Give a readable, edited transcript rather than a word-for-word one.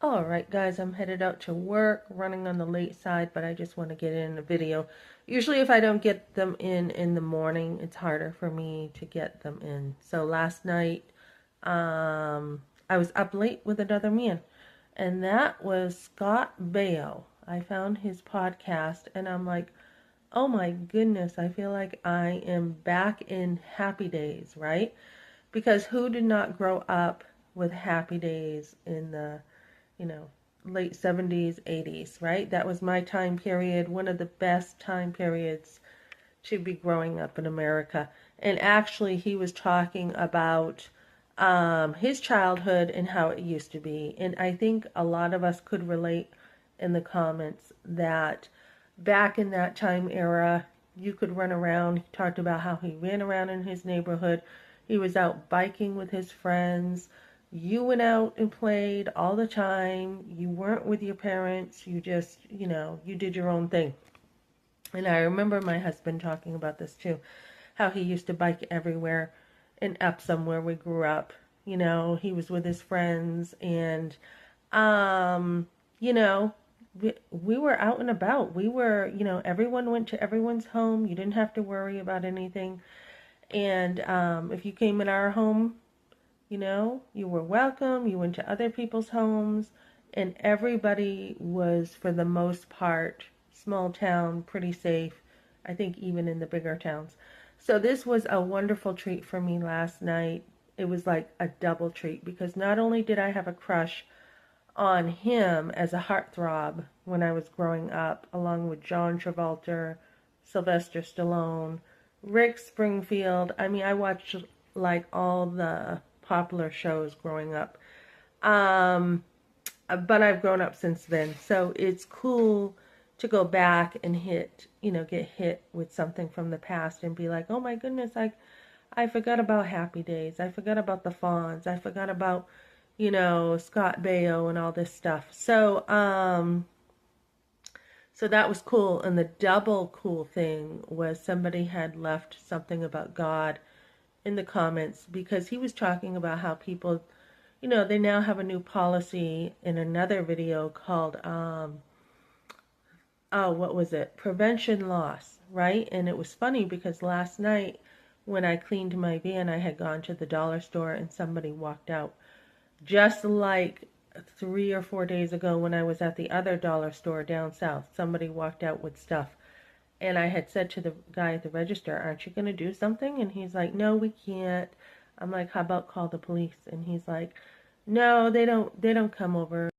All right, guys, I'm headed out to work, running on the late side, but I just want to get in a video. Usually if I don't get them in the morning, it's harder for me to get them in. So last night, I was up late with another man, and that was Scott Baio. I found his podcast, and I'm like, oh my goodness, I feel like I am back in Happy Days, right? Because who did not grow up with Happy Days in the you know, late 70s, 80s, right? That was my time period, one of the best time periods to be growing up in America. And actually, he was talking about his childhood and how it used to be. And I think a lot of us could relate in the comments that back in that time era, you could run around. He talked about how he ran around in his neighborhood. He was out biking with his friends. You went out and played all the time. You weren't with your parents. You just, you did your own thing. And I remember my husband talking about this too, how he used to bike everywhere in Epsom where we grew up. He was with his friends and, um, you know, we were out and about. We were, everyone went to everyone's home. You didn't have to worry about anything. And if you came in our home, you were welcome. You went to other people's homes, and everybody was, for the most part, small town, pretty safe. I think even in the bigger towns. So this was a wonderful treat for me last night. It was like a double treat because not only did I have a crush on him as a heartthrob when I was growing up, along with John Travolta, Sylvester Stallone, Rick Springfield. I mean, I watched like all the popular shows growing up. Um, but I've grown up since then. So it's cool to go back and get hit with something from the past and be like, oh my goodness, I forgot about Happy Days. I forgot about the Fonz. I forgot about, Scott Baio and all this stuff. So that was cool. And the double cool thing was somebody had left something about God in the comments because he was talking about how people, they now have a new policy in another video called, what was it? Prevention loss, right? And it was funny because last night when I cleaned my van, I had gone to the dollar store and somebody walked out. Just like 3 or 4 days ago when I was at the other dollar store down south, somebody walked out with stuff. And I had said to the guy at the register, aren't you going to do something? And he's like, no, we can't. I'm like, how about call the police? And he's like, no, they don't come over.